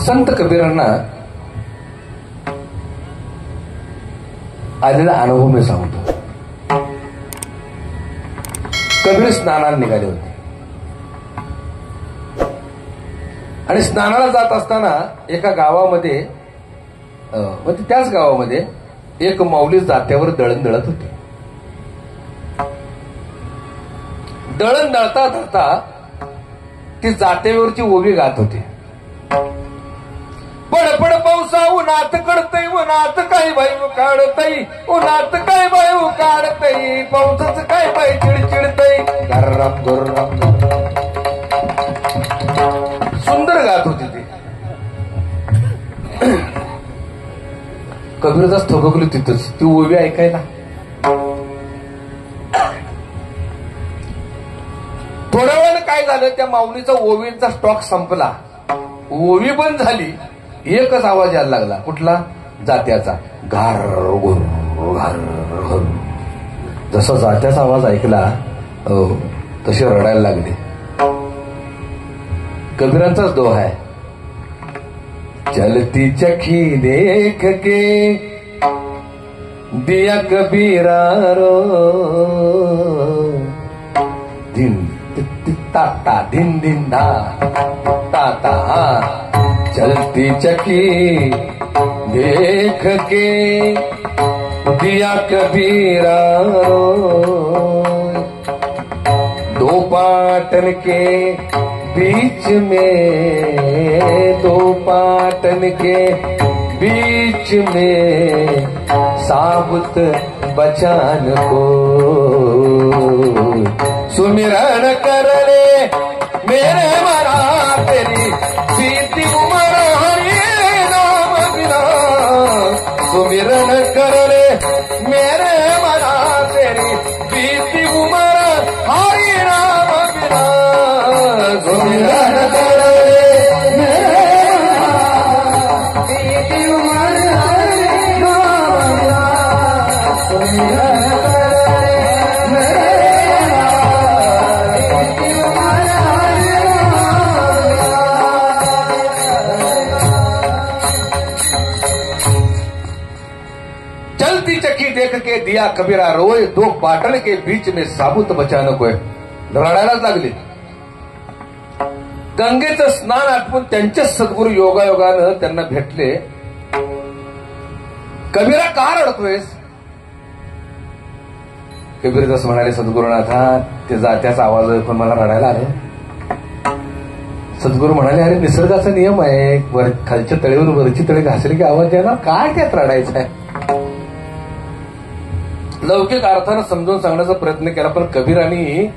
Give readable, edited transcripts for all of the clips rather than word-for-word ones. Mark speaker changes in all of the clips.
Speaker 1: संत कबीरांना आलेला अनुभव मी सांगतो. कबीर स्नानाला निघाले होते आणि स्नानाला जात असताना एका गावामध्ये म्हणजे त्याच गावामध्ये एक माऊली जात्यावर दळण दळत होते. दळण दळता दळता ती जात्यावरची ओवी गात होती. पडपड पावसा उन्हात कडतई उन्हात काय बाई काढतई उन्हात काय बाई काढतई पावसाच काय बाई चिडचिडतई गर्राम गर्राम. सुंदर गात होती ती. कबीरदास थबकली तिथंच ती ओवी ऐकायला. थोड्या वेळानं काय झालं, त्या माऊलीचा ओवीचा स्टॉक संपला, ओवी बंद झाली. एकच आवाज यायला लागला. कुठला? जात्याचा. घार घोर घार घोर. जसा जात्याचा आवाज ऐकला तसे रडायला लागले. कबीरांचाच दोहा आहे. चलती चखी देख के दिया कबीरा रो दिन ता दिन दिन धा ता ता. चलती चकी देख के दिया कबीरा दो पाटन के बीच में दो पाटन के बीच में साबुत बचान को सुमिरन कर ले मेरे मरा तेरी बीती उमर हरि नाम बिना सुमिरन कर ले मेरे मरा तेरी बीती उमर हरि नाम बिना सुमिरन कर ले मेरे बीती उमर हरि नाम बिना सुमिरन देख के दिया कबीरा रोए दो पाटण के बीच में साबुत बचान कोय. रडायलाच लागले. गंगेचं स्नान आटपून त्यांचे सद्गुरू योगायोगानं त्यांना भेटले. कबीरा का रडतोयस? कबीरदास म्हणाले, सद्गुरुनाथा ते जात्याचा आवाज ऐकून मला रडायला आले. सद्गुरू म्हणाले, अरे निसर्गाचा नियम आहे, खालच्या तळीवर वरची तळी घासली की आवाज येणार, काय त्यात रडायचं आहे? लौकिक अर्थानं समजून सांगण्याचा प्रयत्न केला, पण कबीरांनी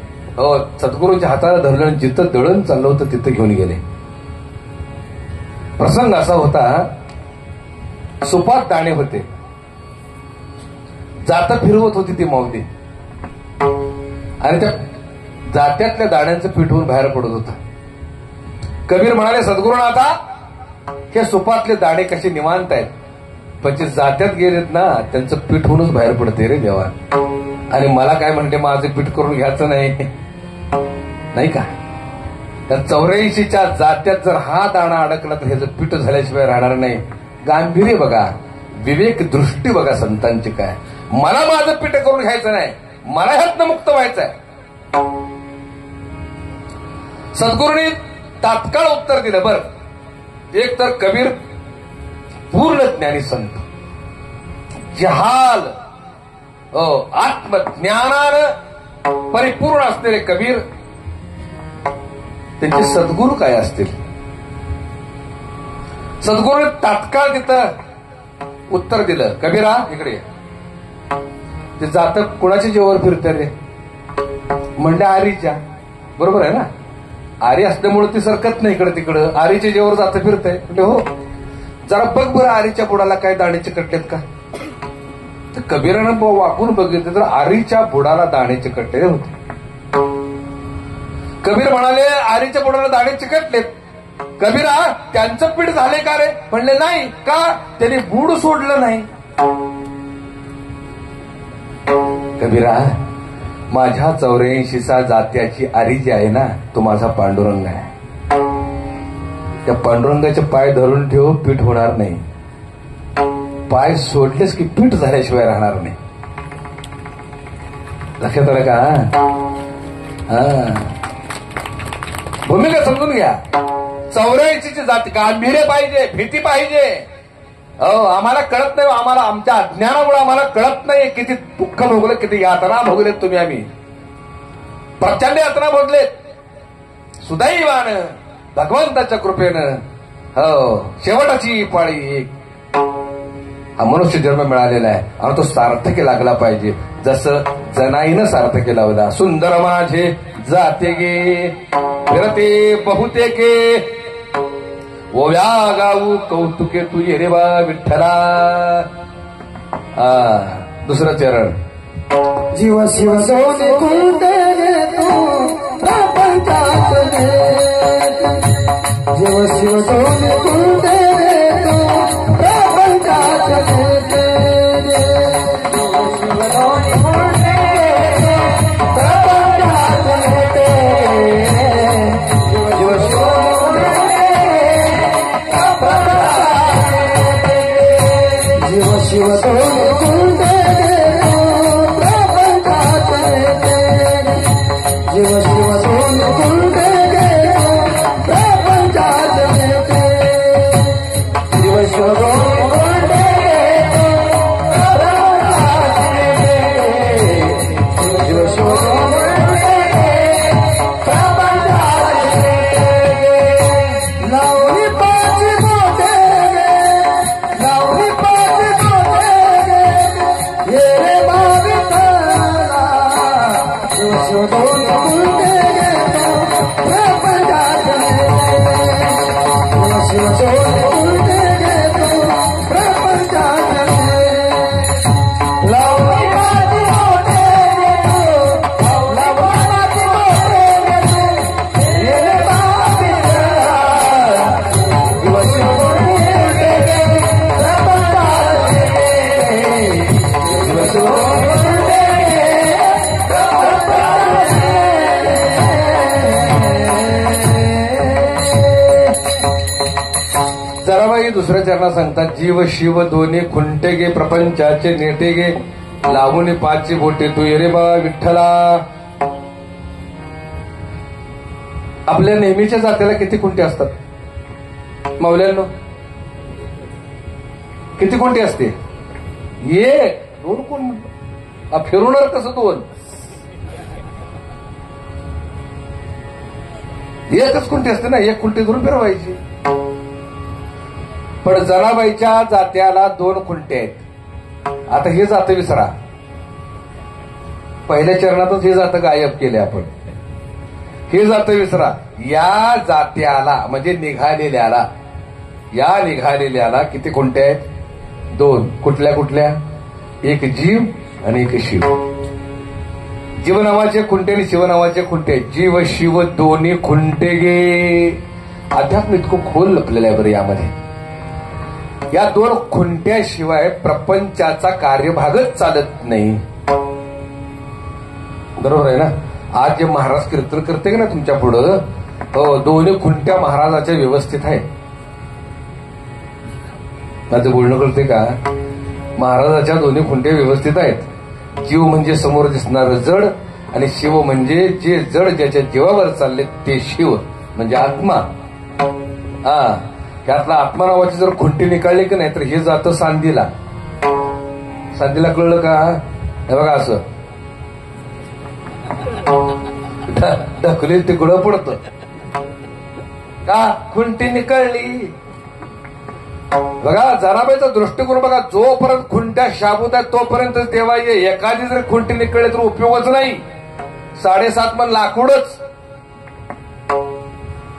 Speaker 1: सद्गुरूंच्या हाताला धरलं, जिथं दळण चाललं होतं तिथं घेऊन गेले. प्रसंग असा होता, सुपात दाणे होते, जाता फिरवत होती ती माऊली आणि त्या जात्यातल्या दाण्यांचं पीठ होऊन बाहेर पडत होतं. कबीर म्हणाले, सद्गुरूनाथा हे सुपातले दाणे कसे निवांत आहेत, पण जे जात्यात गेलेत ना त्यांचं पीठ होऊनच बाहेर पडते रे देवा. आणि मला काय म्हणते, माझं पीठ करून घ्यायचं नाही का? त्या 84च्या जात्यात जर हा दाणा अडकला तर ह्याचं पीठ झाल्याशिवाय राहणार नाही. गांभीर्य बघा, विवेक दृष्टी बघा संतांची काय. मला माझं पीठ करून घ्यायचं नाही, मला ह्यातनं मुक्त व्हायचंय. सद्गुरूंनी तात्काळ उत्तर दिलं. बरं, एक तर कबीर पूर्ण ज्ञानी संत, जहाल आत्मज्ञानानं परिपूर्ण असलेले कबीर, त्यांचे सद्गुरू काय असतील? सद्गुरूने तात्काळ तिथं उत्तर दिलं, कबीरा इकडे ये. ते जातक कुणाच्या जेवावर फिरते रे? म्हणले आरीच्या. बरोबर आहे ना, आरी असल्यामुळे ती सरकत नाही इकडे तिकडं, आरीच्या जेवावर जातं फिरतंय. म्हणजे हो, जरा बघ बरं आरीच्या बुडाला काय दाणे चिकटलेत का? तर कबीरानं वाकून बघितलं तर आरीच्या बुडाला दाणे चिकटले होते. कबीर म्हणाले, आरीच्या बुडाला दाणे चिकटलेत. कबीरा, त्यांचं पीठ झाले का रे? म्हणले नाही. का? त्यांनी बूड सोडलं नाही. कबीरा, माझ्या 84 जात्याची आरी जी आहे ना, तो माझा पांडुरंग आहे. त्या पांडुरंगाचे पाय धरून ठेव, पीठ होणार नाही. पाय सोडलेस की पीठ झाल्याशिवाय राहणार नाही. लक्षात आलं का? भूमिका समजून घ्या. 84ची जाती गांभीर्य पाहिजे, भीती पाहिजे. आम्हाला कळत नाही, आम्हाला आमच्या अज्ञानामुळे आम्हाला कळत नाही किती दुःख भोगले, किती यातना भोगलेत तुम्ही. आम्ही प्रचंड यातना भोगलेत. सुदैवानं भगवंताच्या कृपेनं शेवटाची पाळी एक हा मनुष्य जन्म मिळालेला आहे आणि तो सार्थकी लागला पाहिजे. जसं जनाईनं सार्थकी लावला. सुंदर माझे जाते गे फिरते बहुतेके, ओव्या गाऊ कौतुके तू ये रे बा विठ्ठला. दुसरं चरण.
Speaker 2: जीव शिव सोने कुंडे तू प्रपंचात, जीव शिव सोने कुंडे तू प्रपंचात, शिव सोने कुंडे प्रपंचात, जीव शिव सोने कुंडे प्रपंचात, जीव शिव सोने कुंडे जीव शिव सोने प्रपंचात, लावणी पाची मोठे लावणी
Speaker 1: जराबाई दुसऱ्या चरणात सांगतात. जीव शिव दोन्ही खुंटे गे प्रपंचाचे नेटे गे, लावून पाचची बोटे तू ये रे बा विठ्ठला. आपल्या नेहमीच्या जातीला किती खुंटे असतात माऊल्यांनो? किती खुंटे असते? एक दोन कोण फिरवणार कसं? दोन एकच खुंटी असते ना, एक खुंटी धरून फिरवायची. पण जनाबाईच्या जात्याला दोन खुंटे आहेत. आता हे जात विसरा. पहिल्या चरणातच हे जात गायब केले आपण. हे जात विसरा. या जात्याला म्हणजे निघालेल्याला, या निघालेल्याला किती खुंटे आहेत? दोन. कुठल्या कुठल्या? एक जीव आणि एक शिव. जीव नावाचे खुंटे आणि शिव नावाचे खुंटे. जीव शिव दोन्ही खुंटे गे. अध्यात्म इतकं खोल लपलेलं आहे बरं यामध्ये. या दोन खुंट्याशिवाय प्रपंचाचा कार्यभागच चालत नाही. बरोबर आहे ना? आज जे महाराज कीर्तन करते का ना तुमच्या पुढं, दोन्ही खुंट्या महाराजाच्या व्यवस्थित आहे. माझं बोलणं कळते का? महाराजाच्या दोन्ही खुंट्या व्यवस्थित आहेत. जीव म्हणजे समोर दिसणार जड आणि शिव म्हणजे जे जड ज्याच्या जीवावर चालले ते शिव म्हणजे आत्मा. त्यातला आत्मा नावाची जर खुंटी निकाळली की नाही तर हे जातं सांदीला. सांदीला कळलं का? हे बघा असं ढकली तिकडं पडतं का? खुंटी निकाळली. बघा जनाबाईचा दृष्टिकोन बघा. जोपर्यंत खुंट्या शाबूत आहेत तोपर्यंत देवा ये. एखादी जर खुंटी निकळली तर उपयोगच नाही. 7.5 मन लाकूडच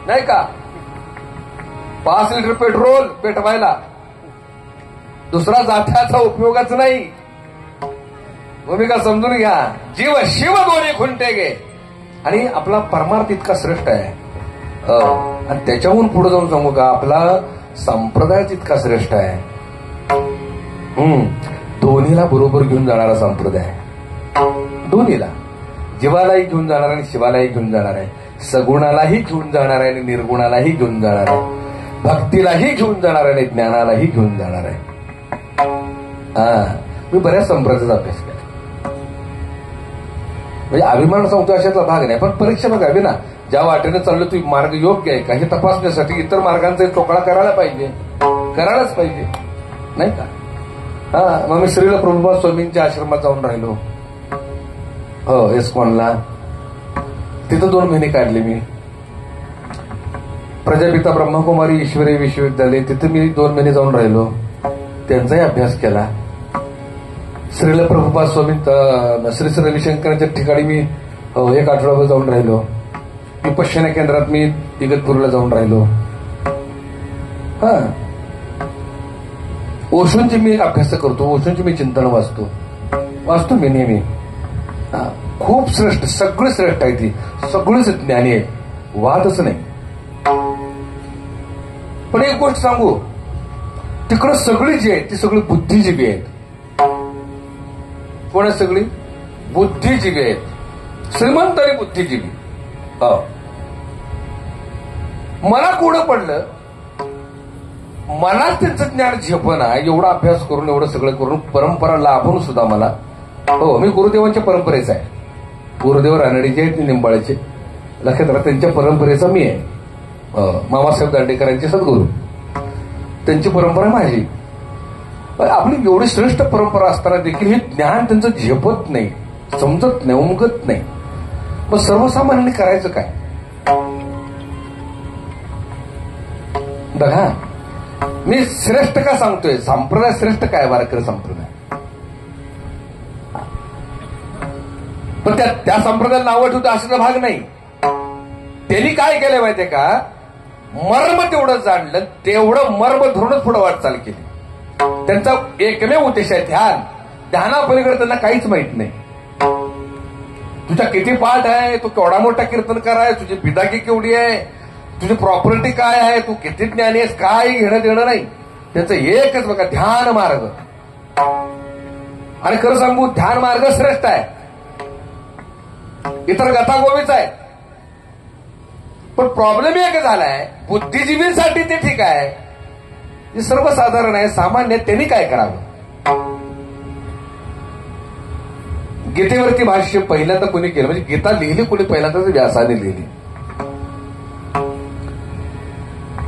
Speaker 1: नाही का? 5 लिटर पेट्रोल पेटवायला. दुसरा जात्याचा उपयोगच नाही. भूमिका समजून घ्या. जीव शिव दोन्ही खुंटे गे. आणि आपला परमार्थ इतका श्रेष्ठ आहे. आणि त्याच्याहून पुढे जाऊन सांगू का? आपला संप्रदायच इतका श्रेष्ठ आहे. दोन्हीला बरोबर घेऊन जाणारा संप्रदाय. दोन्हीला, जीवालाही घेऊन जाणार आणि शिवालाही घेऊन जाणार आहे. सगुणालाही घेऊन जाणार आहे आणि निर्गुणालाही घेऊन जाणार आहे. भक्तीलाही घेऊन जाणार आहे आणि ज्ञानालाही घेऊन जाणार आहे. मी बऱ्याच संप्रदायाचा अभ्यास केला. म्हणजे अभिमान सांगतो अशातला भाग नाही, पण परीक्षा बघावी ना. ज्या वाटेने चाललो तू मार्ग योग्य आहे का हे तपासण्यासाठी इतर मार्गांचा टोकळा करायला पाहिजे, करायलाच पाहिजे, नाही का? मग मी श्रील प्रभुपाद स्वामींच्या आश्रमात जाऊन राहिलो. हो, इस्कॉनला तिथं 2 महिने काढले मी. प्रजापिता ब्रह्मकुमारी ईश्वरी विश्वविद्यालय तिथे मी 2 महिने जाऊन राहिलो, त्यांचाही अभ्यास केला. श्रील प्रभुपाद स्वामी श्री श्री रविशंकरांच्या ठिकाणी मी 1 आठवडाभर जाऊन राहिलो. विपश्यना केंद्रात मी इगतपूरला जाऊन राहिलो. ओशोंची मी अभ्यास करतो, ओशोंची मी चिंतन वाचतो मी नेहमी. खूप श्रेष्ठ, सगळी श्रेष्ठ आहे ती, सगळीच ज्ञानी आहे, वादच नाही. पण एक गोष्ट सांगू, तिकडं सगळी जी आहे ती सगळी बुद्धिजीवी आहेत. कोण आहे? सगळी बुद्धिजीवी आहेत, श्रीमंत आणि बुद्धिजीवी. मला कोणं पडलं, मला त्यांचं ज्ञान झेपणं, एवढा अभ्यास करून एवढं सगळं करून परंपरा लाभून सुद्धा मला. मी गुरुदेवांच्या परंपरेचा आहे. गुरुदेव रानडेचे आहेत, निंबाळेचे, लक्षात राहा, त्यांच्या परंपरेचा मी आहे. मामासाहेब दांडेकरांचे सद्गुरू, त्यांची परंपरा माझी. आपली एवढी श्रेष्ठ परंपरा असताना देखील हे ज्ञान त्यांचं झेपत नाही, समजत नाही, उमगत नाही. मग सर्वसामान्यांनी करायचं काय? बघा, मी श्रेष्ठ का सांगतोय? संप्रदाय श्रेष्ठ काय? वारकरी संप्रदाय. पण त्या संप्रदायाला नावं ठेवतो असा भाग नाही. त्यांनी काय केलंय माहितीये का? मर्म तेवढं जाणलं, तेवढं मर्म धरूनच पुढे वाटचाल केली. त्यांचा एकमेव उद्देश आहे ध्यान. ध्यानापलीकडे त्यांना काहीच माहित नाही. तुझा किती पाठ आहे, तू केवढा मोठा कीर्तनकार आहे, तुझी बिदाकी केवढी आहे, तुझी प्रॉपर्टी काय आहे, तू किती ज्ञानी आहेस, काय घेणं देणं नाही. त्यांचं एकच बघा, ध्यान मार्ग. आणि खरं सांगू, ध्यान मार्ग श्रेष्ठ आहे, इतर गतागोबीच आहे. पण प्रॉब्लेम एक झालाय, बुद्धिजीवींसाठी ते ठीक आहे, जे सर्वसाधारण आहे, सामान्य, त्यांनी काय करावं? गीतेवरती भाष्य पहिल्यांदा कोणी केलं, म्हणजे गीता लिहिली कोणी पहिल्यांदा? व्यासाने लिहिली.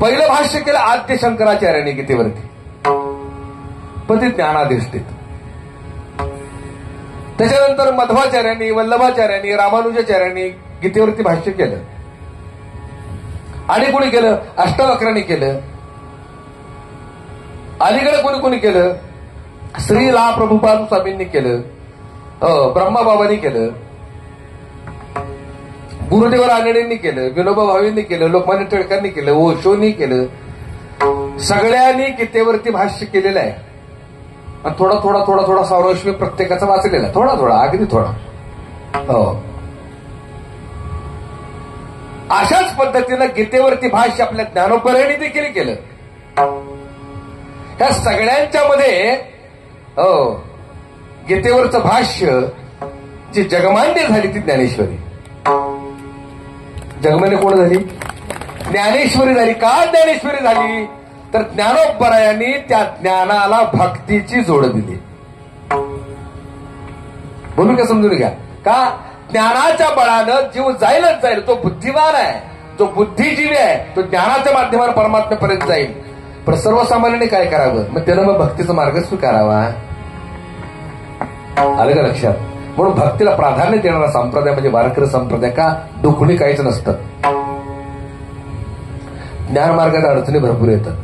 Speaker 1: पहिलं भाष्य केलं आद्य शंकराचार्यांनी गीतेवरती, पण ते ज्ञानाधिष्ठित. त्याच्यानंतर मध्वाचार्यांनी, वल्लभाचार्यांनी, रामानुजाचार्यांनी गीतेवरती भाष्य केलं. आणि कोणी केलं? अष्टवक्रांनी केलं. अलीकडे कोणी कोणी केलं? श्रीला प्रभुपाद स्वामींनी केलं, ब्रह्माबाबांनी केलं, गुरुदेव रानडेंनी केलं, विनोबा भावेंनी केलं, लोकमान्य टिळकांनी केलं, ओशोनी केलं. सगळ्यांनी गीतेवरती भाष्य केलेलं आहे. आणि थोडा थोडा थोडा थोडा सारांश मी प्रत्येकाचा वाचलेला, थोडा थोडा, अगदी थोडा. अशाच पद्धतीनं गीतेवरती भाष्य आपल्या ज्ञानोबरायांनी देखील केलं. ह्या सगळ्यांच्या मध्ये गीतेवरचं भाष्य जी जगमान्य झाली ती ज्ञानेश्वरी. जगमान्य कोण झाली? ज्ञानेश्वरी झाली. का ज्ञानेश्वरी झाली? तर ज्ञानोबरायांनी त्या ज्ञानाला भक्तीची जोड दिली. बोलू का? समजून घ्या. का? ज्ञानाच्या बळानं जीव जाईलच जाईल. तो बुद्धिमान आहे, जो बुद्धिजीवी आहे, तो ज्ञानाच्या माध्यमावर परमात्म्यापर्यंत जाईल. पण सर्वसामान्यांनी काय करावं? मग त्यानं मग भक्तीचा मार्ग स्वीकारावा. आलं का लक्षात? म्हणून भक्तीला प्राधान्य देणारा संप्रदाय म्हणजे वारकरी संप्रदाय. का? दुखणी काहीच नसतं. ज्ञानमार्गात अडचणी भरपूर येतात.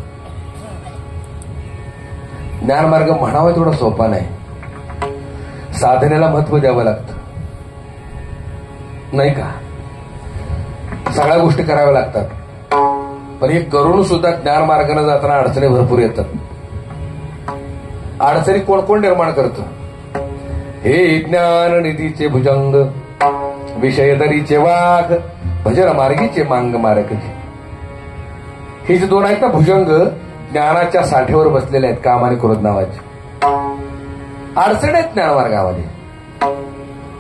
Speaker 1: ज्ञानमार्ग म्हणावा थोडा सोपा नाही. साधनेला महत्व द्यावं लागतं, नाही का? सगळ्या गोष्टी कराव्या लागतात. पण हे करून सुद्धा ज्ञानमार्गाने जाताना अडचणी भरपूर येतात. अडचणी कोण कोण निर्माण करतं? हे ज्ञान निधीचे भुजंग, विषयदरीचे वाघ, भजन मार्गीचे मांग मारकचे. हे जे 2 आहेत ना भुजंग, ज्ञानाच्या साठीवर बसलेले आहेत, काम आणि क्रोध नावाचे. अडचण आहेत ज्ञानमार्गामध्ये.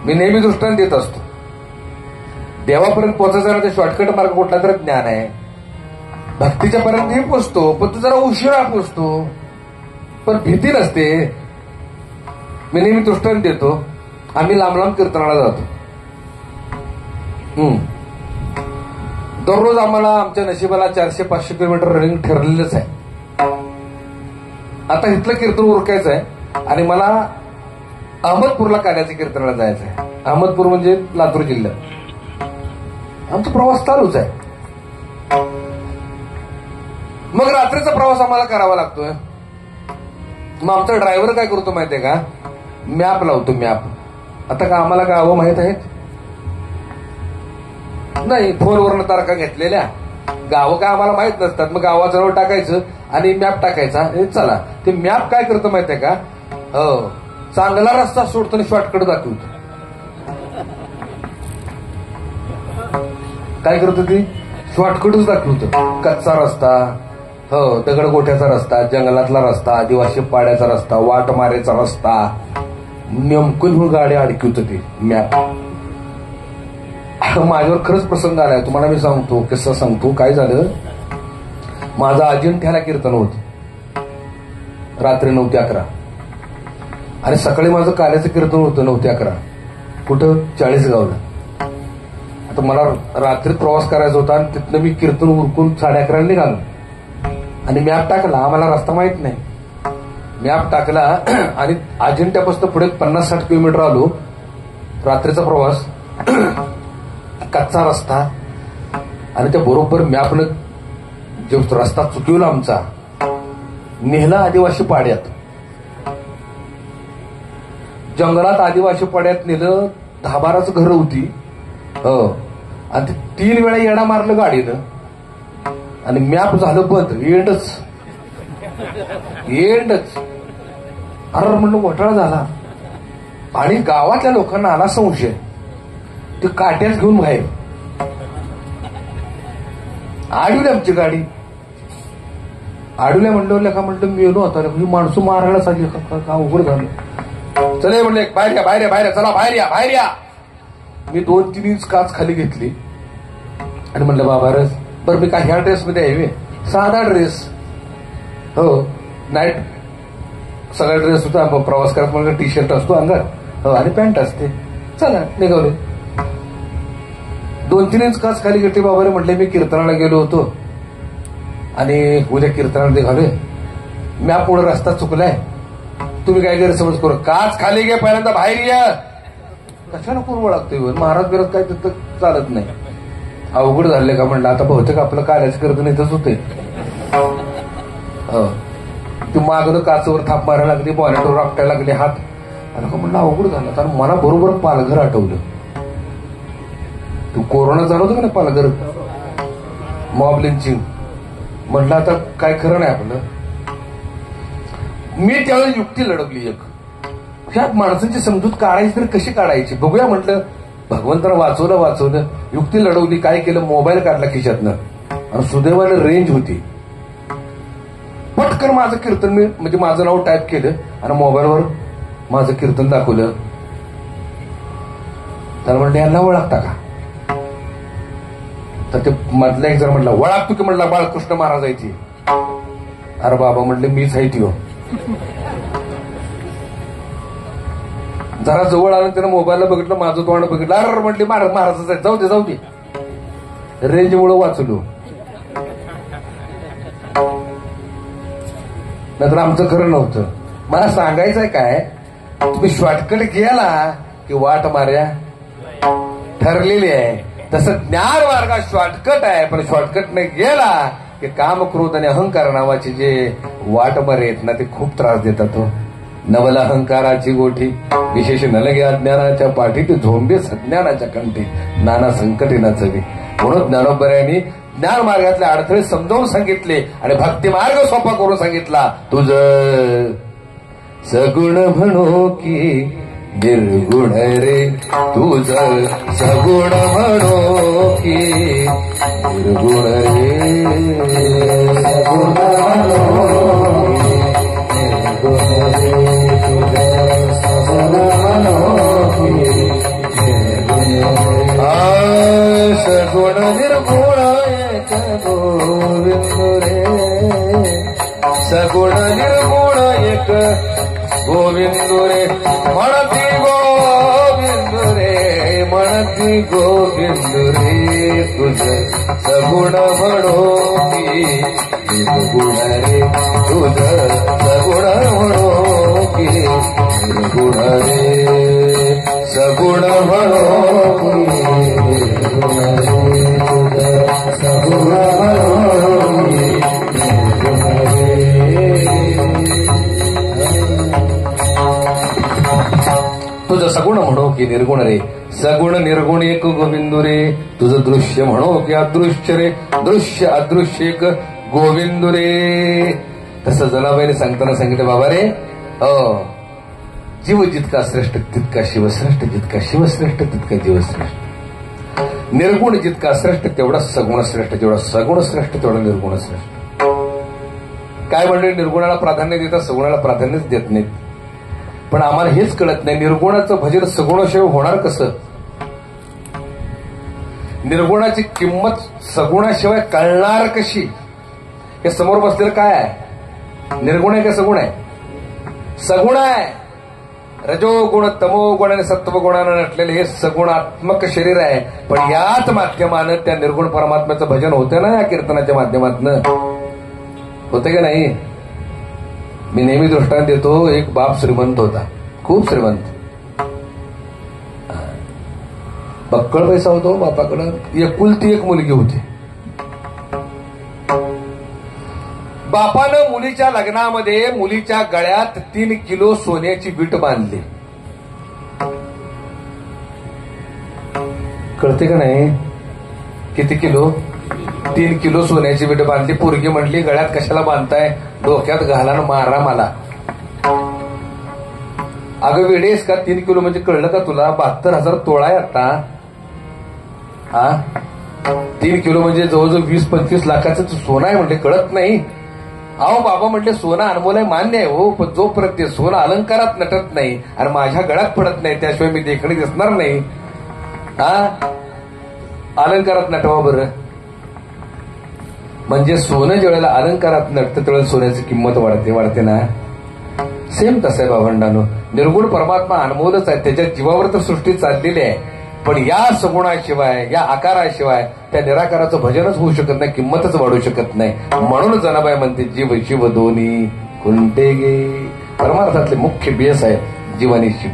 Speaker 1: मी नेहमी दृष्टांत देत असतो. देवापर्यंत पोहोचायचा शॉर्टकट मार्ग कुठला तर ज्ञान आहे. भक्तीच्या पर्यंतही पोचतो, पण तू जरा उशिरा पोचतो. पण भीती नसते. मी नेहमी दृष्टांत देतो. आम्ही लांब लांब कीर्तनाला जातो. दररोज आम्हाला आमच्या नशिबाला 400-500 किलोमीटर रनिंग ठरलेलंच आहे. आता इथलं कीर्तन उरकायचं आहे आणि मला अहमदपूरला कार्याच्या कीर्तनाला जायचं आहे. अहमदपूर म्हणजे लातूर जिल्ह्यात. आमचा प्रवास चालूच आहे. मग रात्रीचा प्रवास आम्हाला करावा लागतोय. मग आमचा ड्रायव्हर काय करतो माहितीये का? मॅप लावतो. मॅप. आता का आम्हाला गावं माहित आहेत? नाही. फोनवरनं तारखा घेतलेल्या. गावं काय आम्हाला माहित नसतात. मग गावाचं नाव टाकायचं आणि मॅप टाकायचा. चला. ते मॅप काय करतं माहितीये का? हो, चांगला रस्ता सोडतो आणि शॉर्टकट दाखवतो. काय करतो ते? शॉर्टकटच दाखवतो. कच्चा रस्ता, हो, दगडगोठ्याचा रस्ता, जंगलातला रस्ता, आदिवासी पाड्याचा रस्ता, वाटमारेचा रस्ता, नेमकं गाडी अडकवतो ते मॅप. माझ्यावर खरंच प्रसंग आलाय. तुम्हाला मी सांगतो, कसं सांगतो. काय झालं, माझं अजिंठ्याला कीर्तन होत रात्री 9 ते 11 आणि सकाळी माझं कार्याचं कीर्तन होतं 9 ते 11. कुठं? 40गावला. आता मला रात्रीत प्रवास करायचा होता आणि तिथनं मी कीर्तन उरकून 11:30 निघालो आणि मॅप टाकला. आम्हाला रस्ता माहित नाही. मॅप टाकला आणि अजिंठ्यापासून पुढे 50-60 किलोमीटर आलो. रात्रीचा प्रवास, कच्चा रस्ता आणि त्या बरोबर मॅपनं जो रस्ता चुकवला आमचा, नेहला आदिवासी पाड्यात. जंगलात आदिवासी पाड्यात नेलं. 10-12 घरं होती. हो, आणि 3 वेळा येडा मारलं गाडीनं आणि मॅप झालं बंद. एंडच. अरे म्हणलं घोटाळा झाला. आणि गावातल्या लोकांना आला संशय. ते काट्याच घेऊन बाहेर आडवली आमची गाडी. आडवल्या म्हणलं का म्हणलं मेलो होता. माणसं मारायला सांगितलं का उघड झालं. चले म्हणले बाहेर या, बाहेर या, बाहेर या, चला बाहेर या, बाहेर या. मी 2-3 इंच काच खाली घेतली आणि म्हणलं बाबा रस बरं मी काय ह्या ड्रेसमध्ये आहे? साधा ड्रेस. हो, नाईट सगळा ड्रेस होता. प्रवास करत मला टी शर्ट असतो अंगात, हो, आणि पॅन्ट असते. चला निघाले. 2-3 इंच काच खाली घेतली. बाबा रे म्हटले मी कीर्तनाला गेलो होतो आणि उद्या कीर्तनाला निघालोय. मॅप पुढे रस्ता चुकलाय. तुम्ही काय गैरसमज करू. काच खाली घे, पहिल्यांदा बाहेर या. कशाला करू लागतोय? महाराज बिराज काय तिथं चालत नाही. अवघड झाले का म्हणलं. आता बहुतेक आपलं कार्याचं कीर्तन इथंच होते. ती मागणं काचवर थाप मारायला लागली, बॉनेटवर आपटायला लागले हात. आणि का म्हणलं अवघड झालं. तर मला बरोबर पालघर आठवलं. तू कोरोना झालं होतं का ना, पालघर मॉब लिंचिंग. म्हटलं आता काय खरं नाही आपलं. मी त्यावेळेस युक्ती लढवली एक. ह्या माणसांची समजूत काढायची तर कशी काढायची बघूया म्हटलं. भगवंतानं वाचवलं. युक्ती लढवली. काय केलं, मोबाईल काढला खिशातनं आणि सुदैवानं रेंज होती. पटकन माझं कीर्तन मी म्हणजे माझं नाव टाईप केलं आणि मोबाईलवर माझं कीर्तन दाखवलं. त्याला म्हटलं यांना ओळखता का? तर ते मधला एक जण म्हटला ओळखतो की म्हटला बाळकृष्ण महाराजांची. अरे बाबा म्हटलं मीच आहे ती. हो, जरा जवळ आलं त्यानं मोबाईलला बघितलं, माझं तोंड बघितलं. अरे म्हटली महाराजाचं आहे. जाऊ दे. रेंजमुळे वाचलो. नंतर आमचं खरं नव्हतं. मला सांगायचंय काय, तुम्ही शॉर्टकट गेला की वाट मार्या ठरलेली आहे. तसं ज्ञान मार्गात शॉर्टकट आहे, पण शॉर्टकट नाही गेला की काम, क्रोध आणि अहंकार नावाचे जे वाट मारे आहेत ना, ते खूप त्रास देतात. हो, नवल अहंकाराची गोठी विशेष नलगे अज्ञानाच्या पाठी, ते झोंबे सज्ञानाच्या कंठी, नाना संकटी नचवी. म्हणून ज्ञानोबऱ्यांनी ज्ञान मार्गातले अडथळे समजावून सांगितले आणि भक्ती मार्ग सोपा करून सांगितला. तुझ सगुण म्हणो की निर्गुण रे, तुझ सगुण म्हणो की निर्गुण रे, सगुण म्हणो सगुण निर्गुण एक गोविंद रे सगुण निर्गुण एक गोविंद रे म्हणती गोविंद रे म्हणती गोविंद रे तुझ सगुण म्हणो की निर्गुण रे तुझ सगुण म्हणो की निर्गुण रे सगुण म्हणो की निर्गुण रे तुझ सगुण म्हणो की निर्गुण रे तुझं सगुण म्हणो की निर्गुण रे सगुण निर्गुण एक गोविंदू रे तुझं दृश्य म्हणो की अदृश्य रे दृश्य अदृश्य एक गोविंदू रे तसं जनाबाईने सांगताना सांगितलं बाबा रे जीव जितका श्रेष्ठ तितका शिवश्रेष्ठ जितका शिवश्रेष्ठ तितका जीवश्रेष्ठ निर्गुण जितका श्रेष्ठ तेवढा सगुण श्रेष्ठ जेवढा सगुण श्रेष्ठ तेवढा निर्गुण श्रेष्ठ काय म्हणजे निर्गुणाला प्राधान्य देतात सगुणाला प्राधान्यच देत नाहीत पण आम्हाला हेच कळत नाही निर्गुणाचं भजन सगुणाशिवाय होणार कसं निर्गुणाची किंमत सगुणाशिवाय कळणार कशी हे समोर बसलेलं काय आहे निर्गुण आहे का सगुण आहे सगुण आहे रजोगुण तमोगुण आणि सत्वगुणानं नटलेले हे सगुणात्मक शरीर आहे पण याच माध्यमानं त्या निर्गुण परमात्म्याचं भजन होतं ना या कीर्तनाच्या माध्यमातून होतं की नाही मी नेहमी दृष्टांत देतो एक बाप श्रीमंत होता खूप श्रीमंत बक्कळ पैसा होतो बापाकडं एकुलती एक मुलगी होती बापानं मुलीच्या लग्नामध्ये मुलीच्या गळ्यात 3 किलो सोन्याची वीट बांधली कळते का नाही किती किलो 3 किलो सोन्याची वीट बांधली पोरगी म्हटली गळ्यात कशाला बांधताय डोक्यात घाला ना मारा मला अगं वेळेस का 3 किलो म्हणजे कळलं का तुला 72,000 तोळा आहे आता हा 3 किलो म्हणजे जवळजवळ 20-25 लाखाचं सोनं आहे म्हणजे कळत नाही अहो बाबा म्हटले सोनं अनमोल आहे मान्य आहे हो पण जोपर्यंत ते सोनं अलंकारात नटत नाही आणि माझ्या गळ्यात पडत नाही त्याशिवाय मी देखणी दिसणार नाही हा अलंकारात नटवा बरं म्हणजे सोनं ज्या वेळेला अलंकारात नटतं त्यावेळेला सोन्याची किंमत वाढते ना सेम तसं आहे भावंडांनो निर्गुण परमात्मा अनमोलच आहे त्याच्या जीवावर तर सृष्टी चाललेली आहे पण या सगुणाशिवाय या आकाराशिवाय त्या निराकाराचं भजनच होऊ शकत नाही किंमतच वाढू शकत नाही म्हणून जनाबाई म्हणते जीव शिव दोन्ही कुंटे गे परमार्थातले मुख्य बेस आहे जीवानी शिव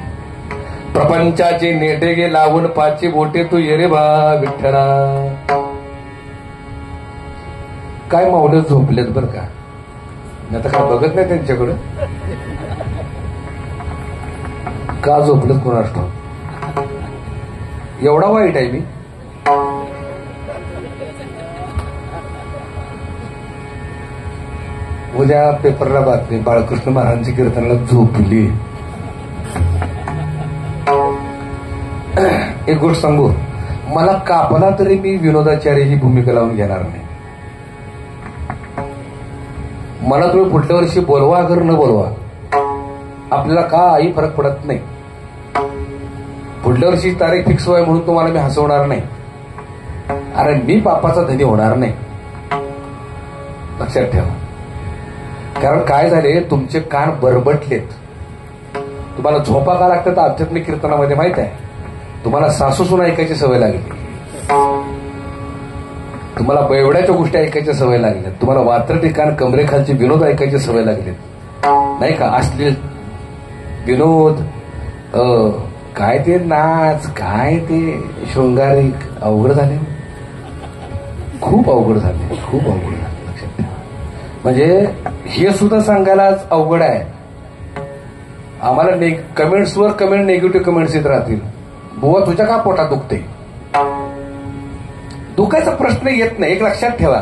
Speaker 1: प्रपंचाचे नेटे गे लावून 5 बोटे तू ये रे बा विठ्ठला काय माऊलं झोपलेत बरं का आता काय बघत नाही त्यांच्याकडं का झोपलेत कोणास ठाऊक एवढा वाईट आहे मी उद्या पेपरला बातमी बाळकृष्ण महाराजांची कीर्तनाला झोपली एक गोष्ट सांगू मला कापला तरी मी विनोदाचार्य ही भूमिका लावून घेणार नाही मला तुम्ही पुढल्या वर्षी बोलवा अगर न बोलवा आपल्याला काही फरक पडत नाही पुढल्या वर्षी तारीख फिक्स व्हाय म्हणून तुम्हाला मी हसवणार नाही अरे मी पापाचा धनी होणार नाही लक्षात ठेवा कारण काय झाले तुमचे कान बरबटलेत तुम्हाला झोपा का लागतात आध्यात्मिक कीर्तनामध्ये माहित आहे तुम्हाला सासूसून ऐकायची सवय लागली तुम्हाला बेवड्याच्या गोष्टी ऐकायची सवय लागल्या तुम्हाला वात्रटी कान कमरेखालची विनोद ऐकायची सवय लागली नाही का अश्लील विनोद काय ते नाच काय ते शृंगारिक अवघड झाले खूप अवघड झाले लक्षात ठेवा म्हणजे हे सुद्धा सांगायलाच अवघड आहे आम्हाला कमेंट्सवर कमेंट निगेटिव्ह कमेंट्स येत राहतील बुवा तुझ्या का पोटात दुखते दुखायचा प्रश्न येत नाही एक लक्षात ठेवा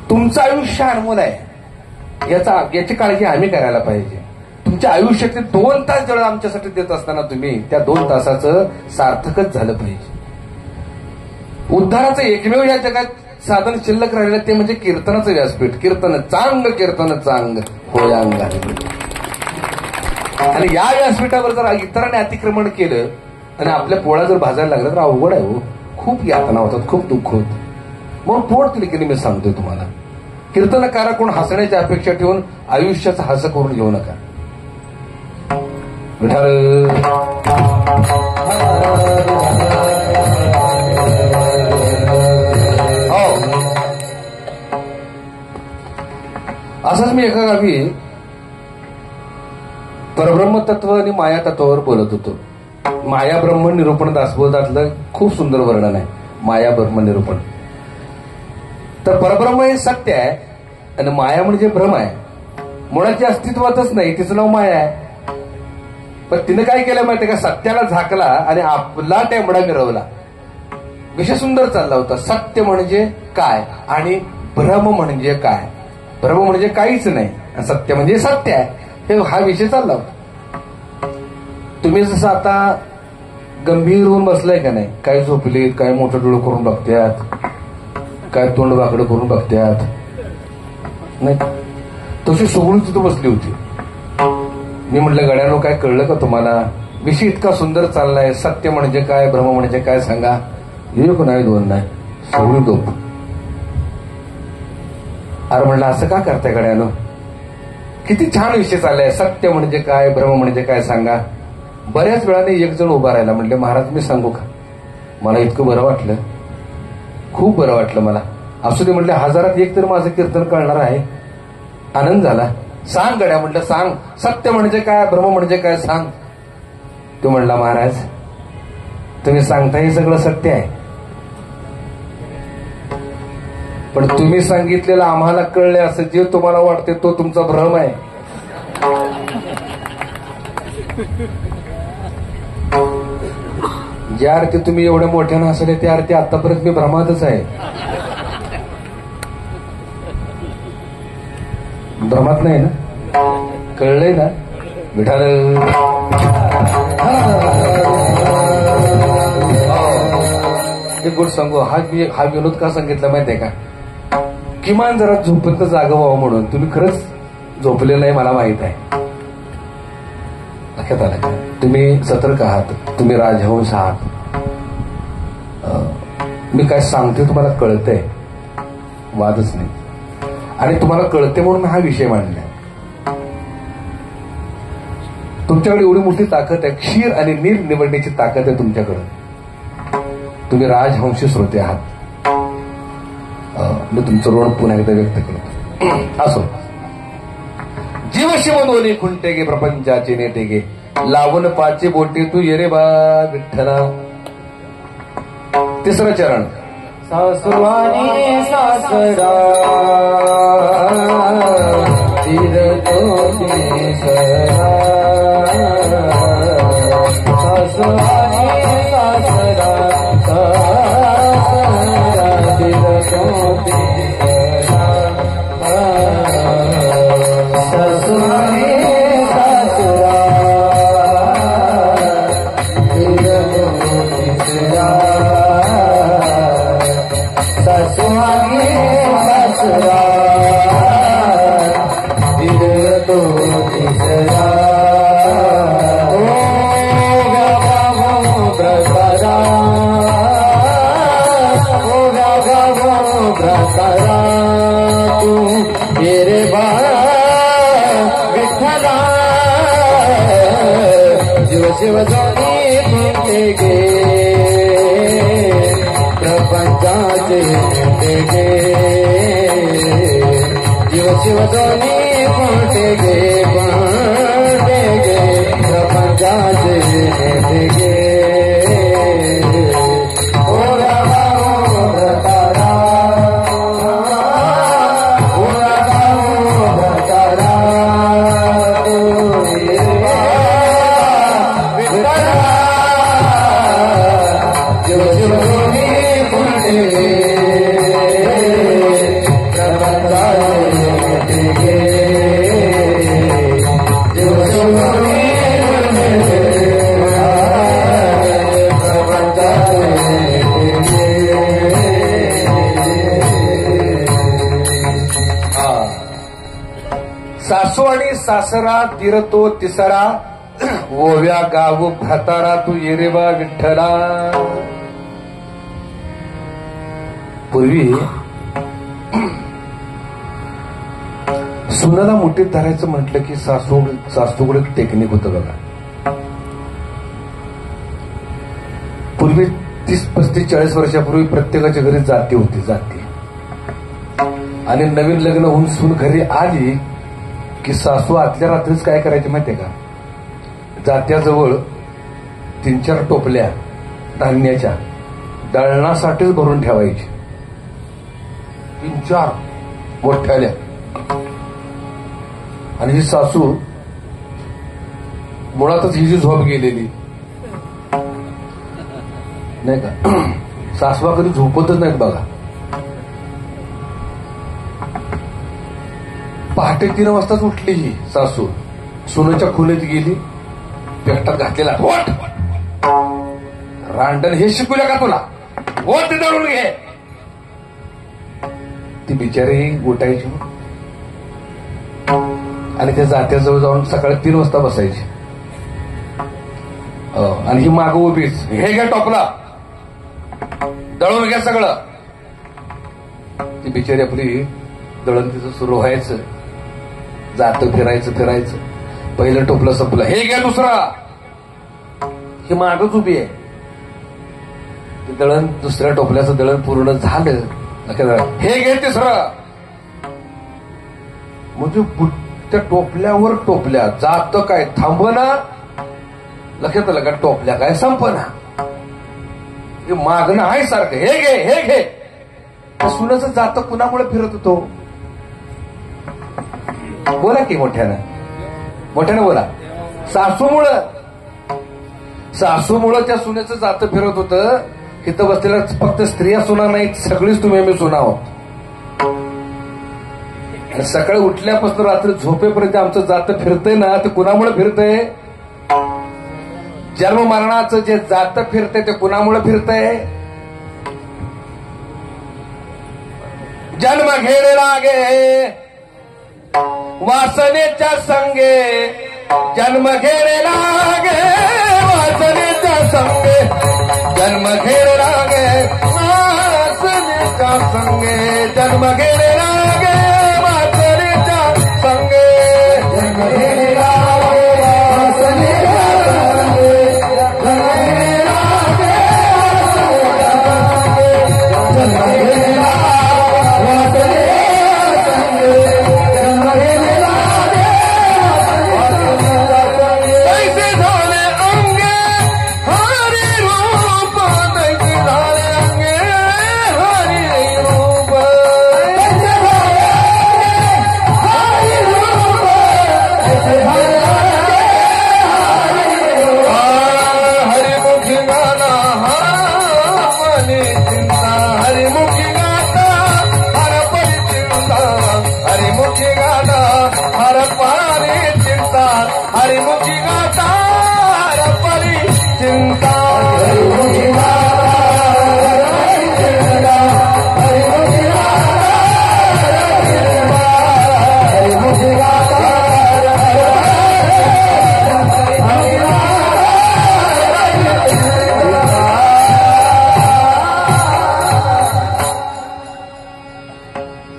Speaker 1: तुमचं आयुष्य अनमोल आहे याची काळजी आम्ही करायला पाहिजे तुमच्या आयुष्यातले 2 तास जेवढं आमच्यासाठी देत असताना तुम्ही त्या 2 तासाचं सार्थकच झालं पाहिजे उद्धाराचं एकमेव या जगात साधन शिल्लक राहिलं ते म्हणजे कीर्तनाचं व्यासपीठ कीर्तन चांग होय अंगाने आणि या व्यासपीठावर जर इतरांनी अतिक्रमण केलं आणि आपल्या पोळा जर भाजायला लागला तर अवघड आहे हो खूप यातना होतात, खूप दुःख होत. म्हणून पोट तिलकीने मी सांगतोय तुम्हाला, कीर्तनकाराकडून हसण्याची अपेक्षा ठेवून आयुष्याचं हस करून घेऊ नका. विठाल असंच मी एका गावी परब्रह्म तत्व आणि माया तत्वावर बोलत होतो. माया ब्रह्म निरूपण दासबोधातलं खूप सुंदर वर्णन आहे, माया ब्रह्म निरूपण. तर परब्रह्म हे सत्य आहे आणि माया म्हणजे भ्रम आहे. मुळाची अस्तित्वातच नाही, तिचं नाव माया आहे. पण तिने काय केलं माहितीये का, सत्याला झाकला आणि आपला टेंबडा मिरवला. विषय सुंदर चालला होता. सत्य म्हणजे काय आणि भ्रम म्हणजे काय. भ्रम म्हणजे काहीच नाही, सत्य म्हणजे सत्य आहे, हे हा विषय चालला होता. तुम्ही जसं आता गंभीर होऊन बसलाय का नाही, काय झोपलीत, काय मोठं डोळं करून बघत्यात, काय तोंड वाकडं करून बघत्यात, नाही तशी सोडून तिथं बसली होती. मी म्हटलं गड्यानो काय कळलं का तुम्हाला, विषय इतका सुंदर चाललाय, सत्य म्हणजे काय भ्रम म्हणजे काय सांगा. एक नाही दोन नाही, सगळी दोप. अरे म्हणलं असं का करताय गड्यानो, किती छान विषय चाललाय, सत्य म्हणजे काय भ्रम म्हणजे काय सांगा. बऱ्याच वेळाने एक जण उभा राहिला. म्हटले महाराज मी सांगू का, मला इतकं बरं वाटलं, खूप बरं वाटलं मला. असू दे म्हटलं, हजारात एक तर माझं कीर्तन कळणार आहे. आनंद झाला. सांग गड्या म्हटलं, सांग सत्य म्हणजे काय भ्रम म्हणजे काय सांग. तो म्हणला महाराज तुम्ही सांगता हे सगळं सत्य आहे, पण तुम्ही सांगितलेलं आम्हाला कळले असं जे तुम्हाला वाटते तो तुमचा भ्रम आहे. ज्या अर्थी तुम्ही एवढ्या मोठ्यानं हसले त्या अर्थी आतापर्यंत मी भ्रमातच आहे. भ्रमात नाही ना, कळलंय ना विठाल. एक गोष्ट सांगू, हा विनोद का सांगितला माहितीये का, किमान जरा झोपेत जागं व्हावं म्हणून. तुम्ही खरंच झोपले नाही मला माहित आहे, लक्षात आलं का. तुम्ही सतर्क आहात, तुम्ही राजहंस आहात. मी काय सांगते तुम्हाला कळतंय, वादच नाही. आणि तुम्हाला कळते म्हणून हा विषय मांडलाय. तुमच्याकडे एवढी मोठी ताकद आहे, क्षीर आणि नीर निवडण्याची ताकद आहे तुमच्याकडे. तुम्ही राजहंशी श्रोते आहात. मी तुमचं ऋण पुन्हा एकदा व्यक्त करतो. असो, जीव शिव दोन्ही खुंटे गे प्रपंचाचे नेते गे, लावून पाचे बोटे तू ये रे बा विठ्ठला. तिसरं चरण.
Speaker 2: सासुवानी सासरा तीर तो तीसरा, सासुवानी सासरा तीर तो तीसरा, सासुवानी सासरा तीर तो तीसरा, सासुवानी सासरा तीर तो तीसरा. प्रकारा तू ये रे बा विठ्ठला, जीव शिव दोन्ही खुंटे गे प्रपंचाचे नेते गे, जीव शिव दोन्ही खुंटे गे प्रपंचाचे नेते गे.
Speaker 1: सासू आणि सासरा तीर तो तिसरा, ओव्या गाव भ्रतारा तू ये रे बा विठ्ठला. पूर्वी सुनाला मुठीत धरायचं म्हटलं की सासूकडे टेक्निक होतं बघा. पूर्वी 30-35-40 वर्षापूर्वी प्रत्येकाच्या घरी जाती होती, जाती. आणि नवीन लग्न होऊन सून घरी आली की सासू आतल्या रात्रीच काय करायची माहितीये का, जात्याजवळ 3-4 टोपल्या धान्याच्या दळणासाठीच भरून ठेवायची. 3-4 मोठ्याल्या. आणि ही सासू मुळातच ही जी झोप गेलेली नाही का, सासवा कधी झोपतच नाहीत बघा. पहाटे 3 वाजताच उठली ही सासू, सुनेच्या खोलीत गेली, पेटात घातलेला ओठ रांडण हे शिकवलं का तुला, ओठ दळून घे. ती बिचारी उठायची आणि त्या जात्याजवळ जाऊन सकाळी 3 वाजता बसायची. आणि ही मागं उभीच, हे घ्या टोपला, दळून घ्या सगळं. ती बिचारी आपली दळण तिचं सुरू व्हायचं, जातं फिरायचं. पहिलं टोपलं संपलं, हे घ्या दुसरा. ही मागच उभी आहे. ते दळण, दुसऱ्या टोपल्याचं दळण पूर्ण झालं, हे घे तिसरं. म्हणजे त्या टोपल्यावर टोपल्या, जात काय थांबना, लक्षात आलं का, टोपल्या काय संपना. हे मागणं आहे सारखं, हे घे हे घे. सुनाचं जात कुणामुळे फिरत होतो, बोला की मोठ्यानं बोला. सासूमुळं त्या सुनेचं जात फिरत होतं. इथं बसलेल्या फक्त स्त्रिया सुना नाहीत, सगळीच तुम्ही मी सुना आहोत. आणि सकाळी उठल्यापासून रात्री झोपेपर्यंत आमचं जातं फिरतंय ना, ते कुणामुळे फिरतंय, जन्म मरणाचं जे जातं फिरतंय ते कुणामुळे फिरतंय, जन्म घेणे लागे वासनेच्या संगे, जन्म घेणे लागे वासनेच्या संगे, जन्म घेणे लागे वासनेच्या संगे, जन्म घेणे लागे वासनेच्या संगे, जन्म घेणे लागे वासनेच्या संगे, जन्म घेणे लागे जन्म घेणे